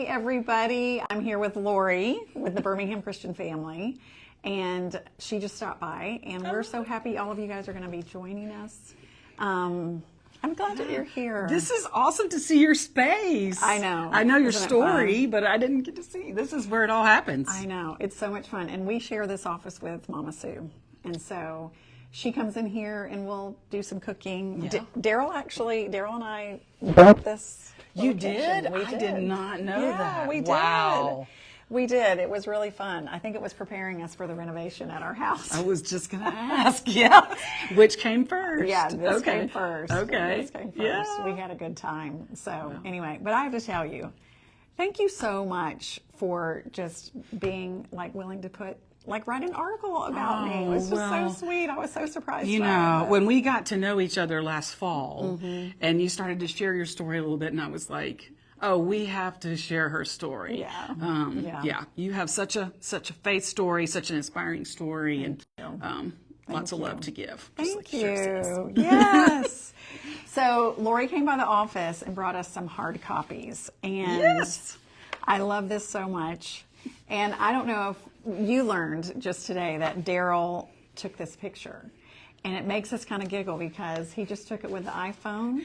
everybody. I'm here with Laurie with the Birmingham Christian Family, and she just stopped by, and we're so happy all of you guys are going to be joining us. I'm glad that you're here. This is awesome to see your space. I know. I know your story, but I didn't get to see. This is where it all happens. I know. It's so much fun, and we share this office with Mama Sue, and so she comes in here and we'll do some cooking. Yeah. Daryl and I built this. You location. did? I did not know that. We did. Wow. We did. It was really fun. I think it was preparing us for the renovation at our house. I was just going to ask, yeah. Which came first? Yeah, this came first. Okay. This came first. Yeah. We had a good time. So anyway, but I have to tell you, thank you so much for just being willing to write an article about me. It was just so sweet. I was so surprised. You know, when we got to know each other last fall, and you started to share your story a little bit, and I was like, oh, we have to share her story. Yeah. You have such a faith story, such an inspiring story, and lots of love to give. Thank you. Yes. So Laurie came by the office and brought us some hard copies, and I love this so much. And I don't know if you learned just today that Daryl took this picture, and it makes us kind of giggle because he just took it with the iPhone.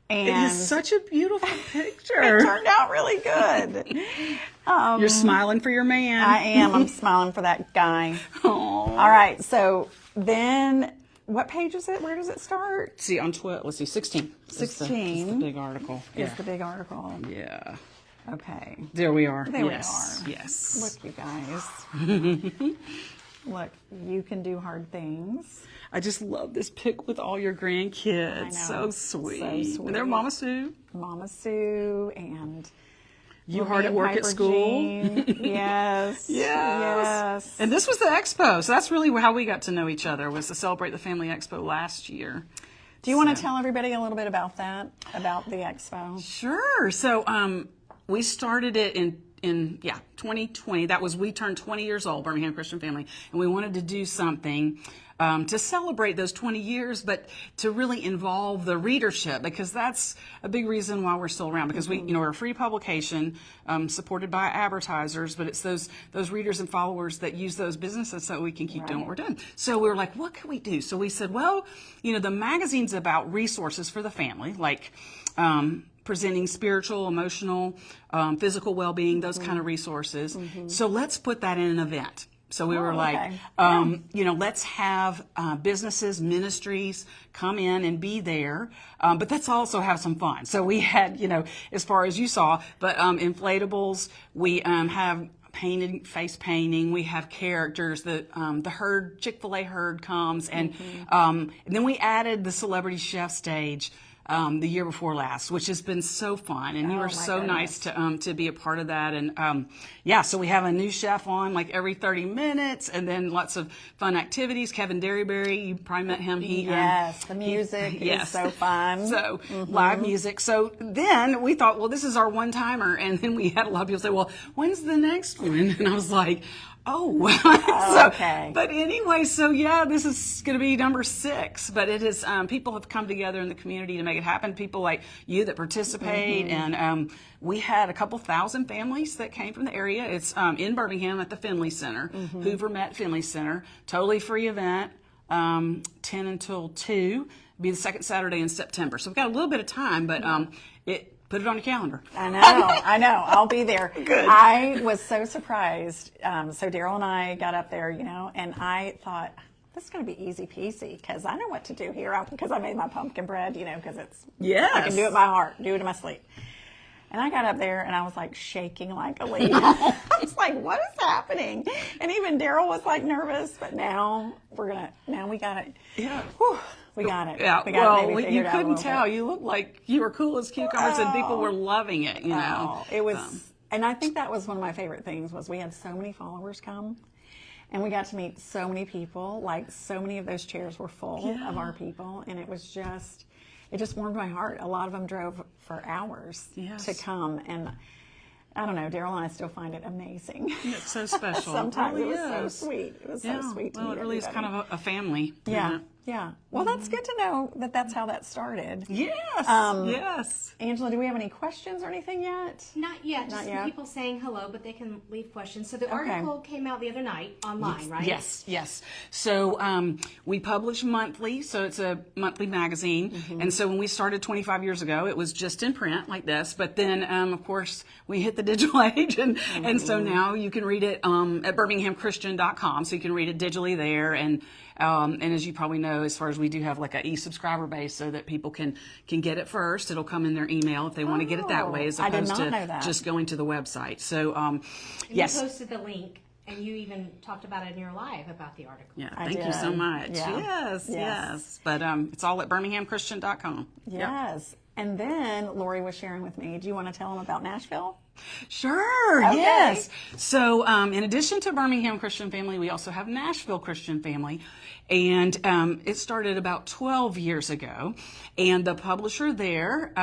And it is such a beautiful picture. It turned out really good. You're smiling for your man. I am. I'm smiling for that guy. Aww. All right. So then, what page is it? Where does it start? See, on 12. Let's see, 16. 16. It's the big article. Is the big article. Yeah. Okay. There we are. There we are. Yes. Look, you guys. Look, you can do hard things. I just love this pic with all your grandkids. I know. So sweet. So sweet. And they're Mama Sue. Mama Sue and you hard at work at school. Yes. Yes. And this was the expo. So that's really how we got to know each other, was to celebrate the family expo last year. Do you want to tell everybody a little bit about that, about the expo? Sure. So we started it in 2020. We turned 20 years old, Birmingham Christian Family, and we wanted to do something to celebrate those 20 years, but to really involve the readership, because that's a big reason why we're still around. Because we're a free publication supported by advertisers, but it's those readers and followers that use those businesses so we can keep doing what we're doing. So we were like, what can we do? So we said, well, the magazine's about resources for the family, like presenting spiritual, emotional, physical well-being, those kind of resources. So let's put that in an event. So we were like, let's have businesses, ministries come in and be there, but let's also have some fun. So we had, as far as you saw, but inflatables, we have face painting, we have characters, the herd, Chick-fil-A herd comes, and then we added the celebrity chef stage the year before last, which has been so fun, and you were so nice to be a part of that. And so we have a new chef on every 30 minutes, and then lots of fun activities. Kevin Derryberry, you probably met him. The music is so fun. So live music. So then we thought, well, this is our one timer, and then we had a lot of people say, well, when's the next one? And I was like, okay. But anyway, this is going to be number 6. But it is, people have come together in the community to make it happen. People like you that participate, and we had a couple thousand families that came from the area. It's in Birmingham at the Finley Center, Hoover Met Finley Center. Totally free event, 10 until 2. It'll be the second Saturday in September. So we've got a little bit of time, but put it on your calendar. I know. I'll be there. Good. I was so surprised. So Daryl and I got up there, and I thought, this is going to be easy peasy because I know what to do here because I made my pumpkin bread, because it's, I can do it by heart, do it in my sleep. And I got up there and I was shaking like a leaf. I was like, what is happening? And even Daryl was nervous, but now we got it. Yeah. Whew. We got it. Yeah. We got it. You couldn't tell. You looked like you were cool as cucumbers, and people were loving it. It was, and I think that was one of my favorite things was we had so many followers come, and we got to meet so many people. So many of those chairs were full of our people, and it just warmed my heart. A lot of them drove for hours to come, and I don't know, Daryl and I still find it amazing. It's so special. Sometimes it really was so sweet. It was so sweet to meet it really everybody. is kind of a family. Yeah. Yeah. Well, that's good to know that that's how that started. Yes. Yes. Angela, do we have any questions or anything yet? Not yet. Not Just yet. people saying hello, but they can leave questions. So the article came out the other night online, right? Yes, yes. So we publish monthly, so it's a monthly magazine. And so when we started 25 years ago, it was just in print like this. But then, of course, we hit the digital age, and so now you can read it at BirminghamChristian.com. So you can read it digitally there, and as you probably know, as far as we do have like an e-subscriber base so that people can get it first. It'll come in their email if they want to get it that way, as opposed to just going to the website. So, yes. You posted the link, and you even talked about it in your live about the article. Yeah, thank you so much. Yeah. Yes. But it's all at BirminghamChristian.com. Yes. Yep. And then Laurie was sharing with me. Do you want to tell them about Nashville? Sure, okay. Yes. So in addition to Birmingham Christian Family, we also have Nashville Christian Family. And it started about 12 years ago. And the publisher there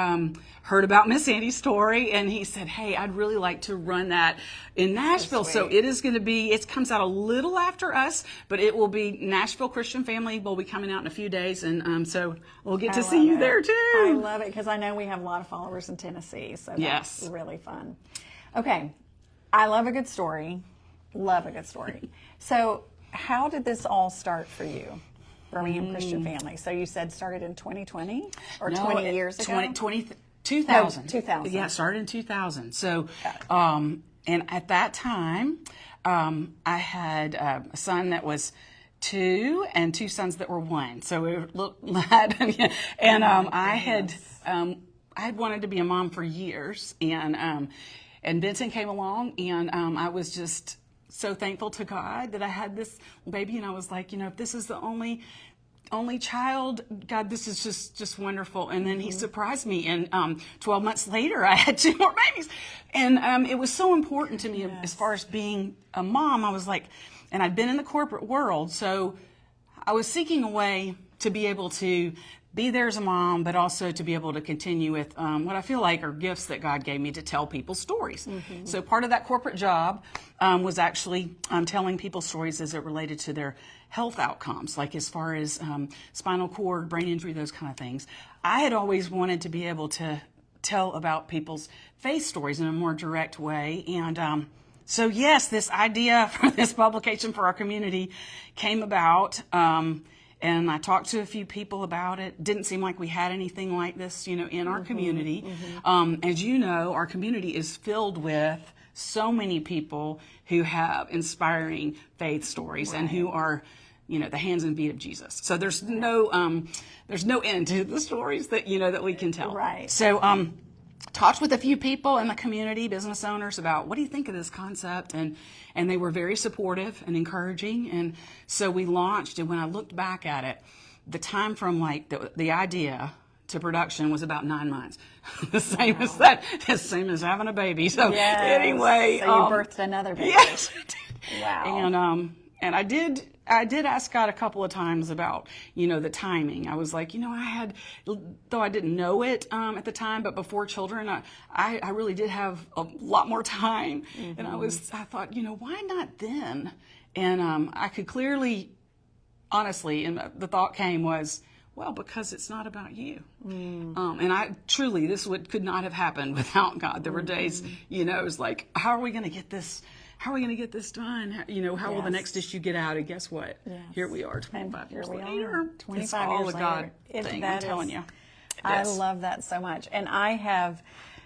heard about Miss Sandy's story, and he said, hey, I'd really like to run that in Nashville. So it is going to be, it comes out a little after us, but it will be Nashville Christian Family. Will be coming out in a few days. And so we'll get to see you there too. I love it, because I know we have a lot of followers in Tennessee. So that's really fun. Okay. I love a good story. Love a good story. So how did this all start for you, Birmingham Christian Family? So you said started in 2020 or 20 years ago? 2000. 2000. Yeah, it started in 2000. So, and at that time, I had a son that was 2 and 2 sons that were 1. So it looked and I had wanted to be a mom for years, and Benson came along, and I was just so thankful to God that I had this baby, and I was like, if this is the only child, God, this is just wonderful. And then he surprised me, and 12 months later, I had 2 more babies, and it was so important to me as far as being a mom. I was like, and I'd been in the corporate world, so I was seeking a way to be able to be there as a mom, but also to be able to continue with what I feel like are gifts that God gave me to tell people stories. So part of that corporate job was actually telling people stories as it related to their health outcomes, like as far as spinal cord, brain injury, those kind of things. I had always wanted to be able to tell about people's faith stories in a more direct way. And so yes, this idea for this publication for our community came about. And I talked to a few people about it. Didn't seem like we had anything like this, in our community. As you know, our community is filled with so many people who have inspiring faith stories and who are, the hands and feet of Jesus. So there's no end to the stories that, that we can tell. Right. So, talked with a few people in the community, business owners, about what do you think of this concept, and they were very supportive and encouraging, and so we launched. And when I looked back at it, the time from like the idea to production was about 9 months. the same as having a baby. So anyway, so you birthed another baby. Yes, I did. Wow. And I did ask God a couple of times about, the timing. I was like, though I didn't know it at the time, but before children, I really did have a lot more time. And I thought, why not then? And I could clearly, honestly, and the thought came was, well, because it's not about you. And I truly, this could not have happened without God. There were days, it was like, how are we going to get this? How are we going to get this done? How will the next issue get out? And guess what? Here we are, 25 years later. 25 all years a God later. thing, I'm telling you. I love that so much. And I have,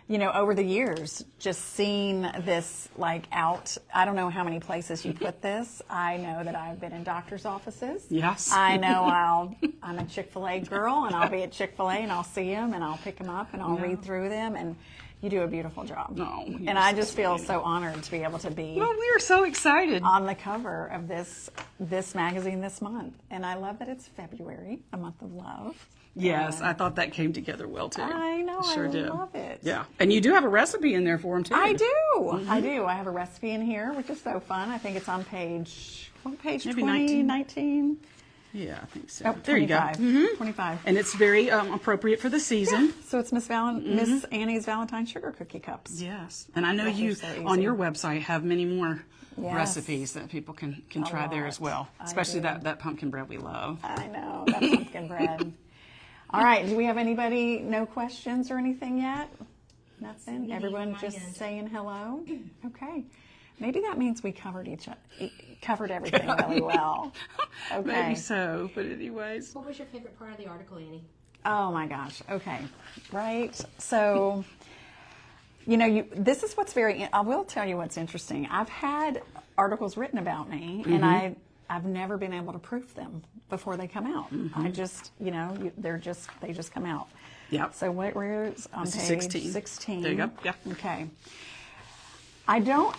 over the years, just seen this out. I don't know how many places you put this. I know that I've been in doctor's offices. Yes. I know I'm a Chick-fil-A girl, and I'll be at Chick-fil-A, and I'll see them, and I'll pick them up, and I'll read through them, and you do a beautiful job. And I just feel so honored to be able to be. Well, we are so excited. On the cover of this magazine this month. And I love that it's February, a month of love. Yes, I thought that came together well too. I know, sure I did. love it. Yeah, and you do have a recipe in there for them too. I do. I do. I have a recipe in here, which is so fun. I think it's on page, what page? Maybe 20, 19? Yeah, I think so. Oh, there you go. 25. And it's very appropriate for the season. So it's Miss Annie's Valentine Sugar Cookie Cups. Yes. And I know Those are you, so easy. on your website, have many more Yes. recipes that people can try there as well. Especially do. that pumpkin bread we love. I know, that pumpkin bread. All right, do we have anybody, no questions or anything yet? Nothing? Everyone just saying hello? Okay. Maybe that means we covered everything really well. Okay. Maybe so, but anyways. What was your favorite part of the article, Annie? Oh my gosh. Okay. Right. So, this is what's I will tell you what's interesting. I've had articles written about me, and I've never been able to proof them before they come out. I just, they just come out. Yep. So where's on page 16? There you go. Yeah. Okay. I don't.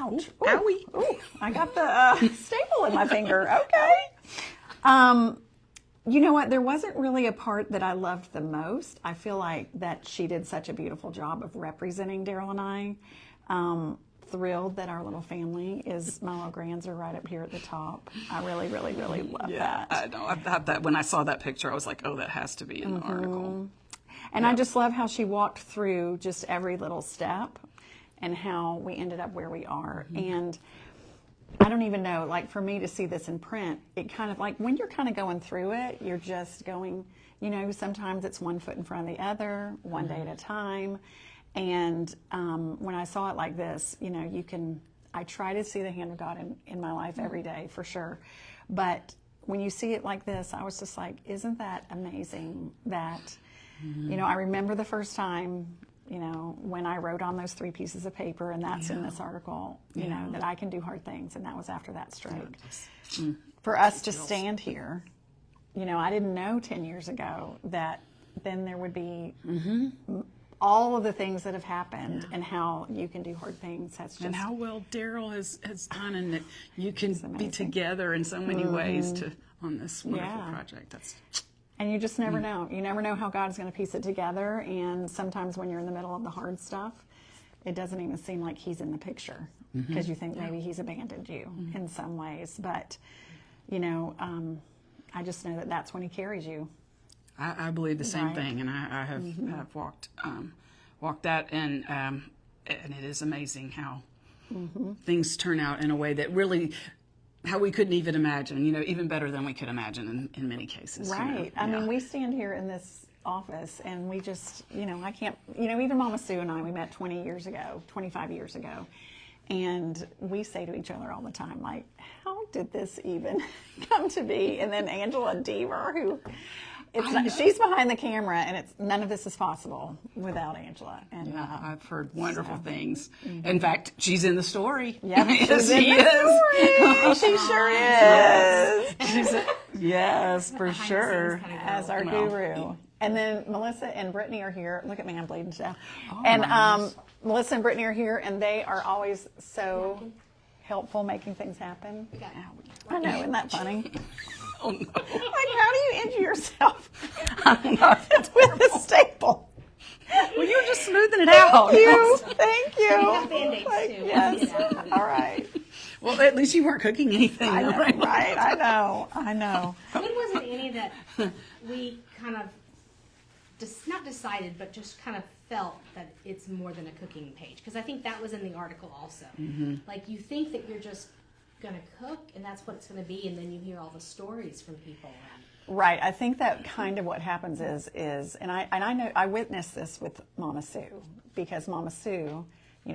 Ouch. Ooh, Owie. Ooh, I got the staple in my finger. Okay. You know what? There wasn't really a part that I loved the most. I feel like that she did such a beautiful job of representing Daryl and I. Thrilled that our little family is, my little grands are right up here at the top. I really, really, really love that. I know. I thought that when I saw that picture, I was like, oh, that has to be in the article. And I just love how she walked through just every little step and how we ended up where we are. And I don't even know, like for me to see this in print, it kind of like when you're kind of going through it, you're just going, sometimes it's one foot in front of the other, one day at a time. And when I saw it like this, I try to see the hand of God in my life every day for sure. But when you see it like this, I was just like, isn't that amazing that, I remember the first time, when I wrote on those 3 pieces of paper, and that's in this article, that I can do hard things. And that was after that stroke. For us to stand here, I didn't know 10 years ago that then there would be all of the things that have happened and how you can do hard things. That's just, and how well Daryl has done, and that you can be together in so many ways on this wonderful project. And you just never know. You never know how God's going to piece it together. And sometimes when you're in the middle of the hard stuff, it doesn't even seem like he's in the picture because you think maybe he's abandoned you in some ways. But, I just know that that's when he carries you. I believe the same thing, and I have walked that, and it is amazing how things turn out in a way that really, how we couldn't even imagine, even better than we could imagine in many cases. Right. I mean, we stand here in this office, and we just, I can't, even Mama Sue and I, we met 25 years ago, and we say to each other all the time, like, how did this even come to be? And then Angela Deaver, who... she's behind the camera, and none of this is possible without Angela. And I've heard wonderful things. In fact, she's in the story. Yeah, she's in the story. She sure is. Yes, for sure. As our guru. And then Melissa and Brittany are here. Look at me, I'm bleeding to death. And Melissa and Brittany are here, and they are always so helpful making things happen. I know, isn't that funny? Oh, no. Like, how do you injure yourself? It's with a staple. Well, you were just smoothing it out. Thank you. We have Band-Aids too. Yes. All right. Well, at least you weren't cooking anything. I know, right? I know. When was it, Annie, that we kind of not decided, but just kind of felt that it's more than a cooking page? Because I think that was in the article also. Like, you think that you're just going to cook, and that's what it's going to be, and then you hear all the stories from people. Right. I think that kind of what happens is, and I know I witnessed this with Mama Sue, because Mama Sue,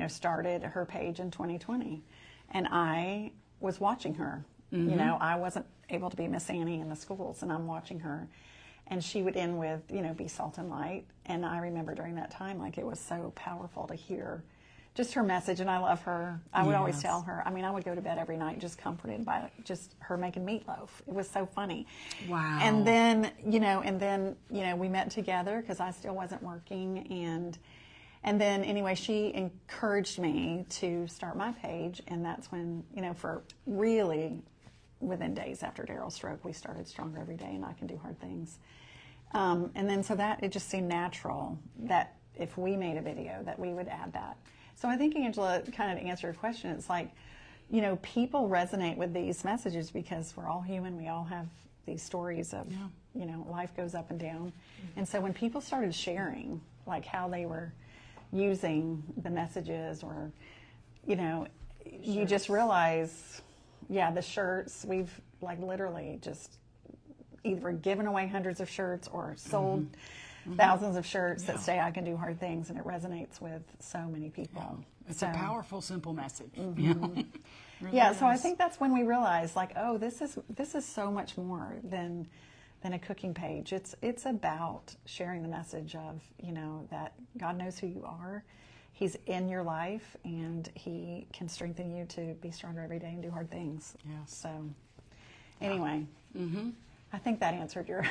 started her page in 2020, and I was watching her. I wasn't able to be Miss Annie in the schools, and I'm watching her, and she would end with, be salt and light, and I remember during that time, like, it was so powerful to hear just her message, and I love her. I would always tell her. I mean, I would go to bed every night just comforted by just her making meatloaf. It was so funny. Wow. And then, we met together because I still wasn't working, and then anyway, she encouraged me to start my page, and that's when, for really within days after Daryl's stroke, we started Stronger Every Day and I Can Do Hard Things. And then so that it just seemed natural that if we made a video that we would add that. So I think, Angela, kind of to answer your question, it's like, people resonate with these messages because we're all human. We all have, these stories of, you know, life goes up and down. And so when people started sharing, like how they were using the messages, or, you know, you just realize, the shirts, we've like literally just either given away hundreds of shirts or sold thousands of shirts that say I can do hard things, and it resonates with so many people. It's a powerful, simple message. Really so I think that's when we realize, like, oh, this is so much more than a cooking page. It's about sharing the message of, you know, that God knows who you are. He's in your life, and He can strengthen you to be stronger every day and do hard things. So anyway, I think that answered your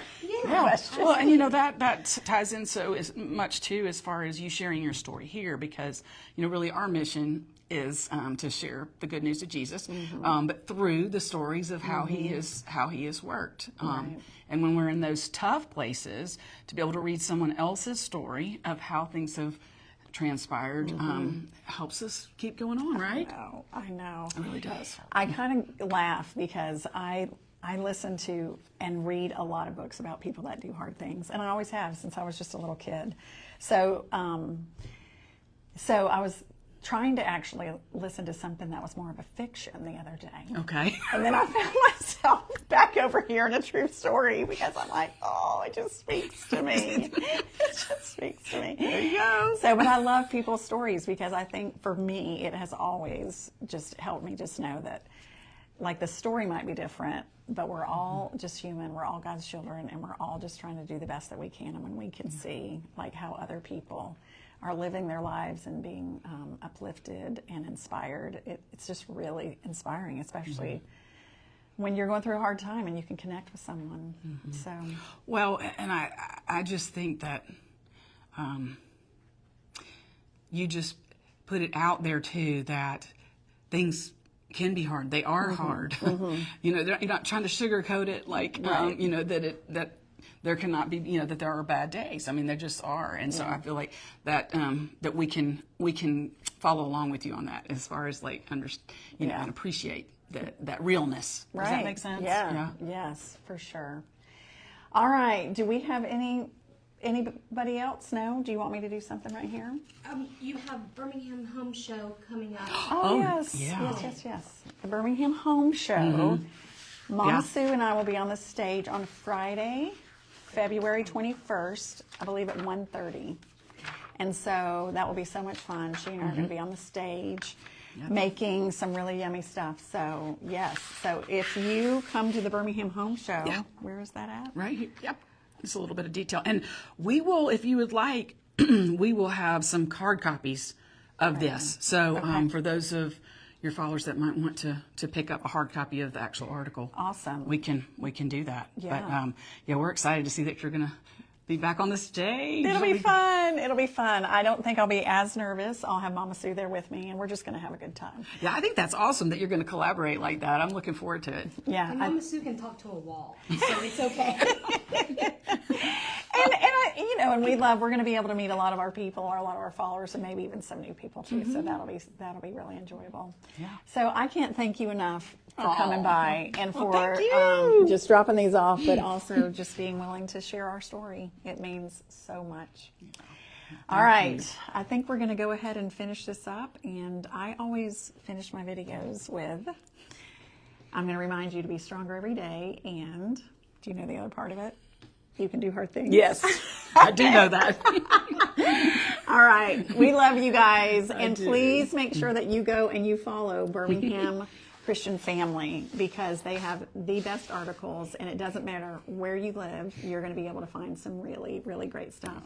question. Well, and you know, that ties in so much too, as far as you sharing your story here, because, you know, really our mission is to share the good news of Jesus, but through the stories of how He has worked. And when we're in those tough places, to be able to read someone else's story of how things have transpired helps us keep going on, right? I know. It really does. I kind of laugh because I listen to and read a lot of books about people that do hard things, and I always have since I was just a little kid. So I was trying to actually listen to something that was more of a fiction the other day. Okay. And then I found myself back over here in a true story, because I'm like, oh, it just speaks to me. It just speaks to me. There you go. So, but I love people's stories, because I think for me, it has always just helped me just know that, like, the story might be different, but we're all just human. We're all God's children, and we're all just trying to do the best that we can. And when we can see, like, how other people are living their lives and being uplifted and inspired, it's just really inspiring, especially when you're going through a hard time and you can connect with someone. So, well, and I just think that you just put it out there too, that things can be hard. They are hard. You know, you're not trying to sugarcoat it, like, you know, that there cannot be, you know, that there are bad days. I mean, there just are. And so I feel like that that we can follow along with you on that, as far as, like, you know, and appreciate that realness. Does that make sense? Yeah. Yes, for sure. All right. Do we have anybody else? No? Do you want me to do something right here? You have Birmingham Home Show coming up. Oh, yes. Yes. The Birmingham Home Show. Mama Sue and I will be on the stage on Friday, February 21st, I believe at 1:30. And so that will be so much fun. She and I are going to be on the stage making some really yummy stuff. So, yes. So if you come to the Birmingham Home Show, where is that at? Right here. Yep. Just a little bit of detail. And we will, if you would like, we will have some card copies of this. So for those of your followers that might want to pick up a hard copy of the actual article, awesome. We can do that. Yeah. But we're excited to see that you're gonna be back on the stage. It'll be fun. It'll be fun. I don't think I'll be as nervous. I'll have Mama Sue there with me, and we're just going to have a good time. Yeah, I think that's awesome that you're going to collaborate like that. I'm looking forward to it. Yeah. And Mama Sue can talk to a wall, so it's okay. And we're going to be able to meet a lot of our people, or a lot of our followers, and maybe even some new people too. So that'll be really enjoyable. Yeah. So I can't thank you enough for coming by and for thank you. just dropping these off, but also just being willing to share our story. It means so much. All right. I think we're going to go ahead and finish this up. And I always finish my videos with, I'm going to remind you to be stronger every day. And do you know the other part of it? You can do hard things. Yes, I do know that. All right. We love you guys. And please make sure that you go and you follow Birmingham Christian Family, because they have the best articles, and it doesn't matter where you live, you're going to be able to find some really, really great stuff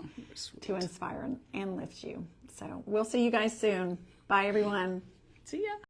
to inspire and lift you. So we'll see you guys soon. Bye, everyone. See ya.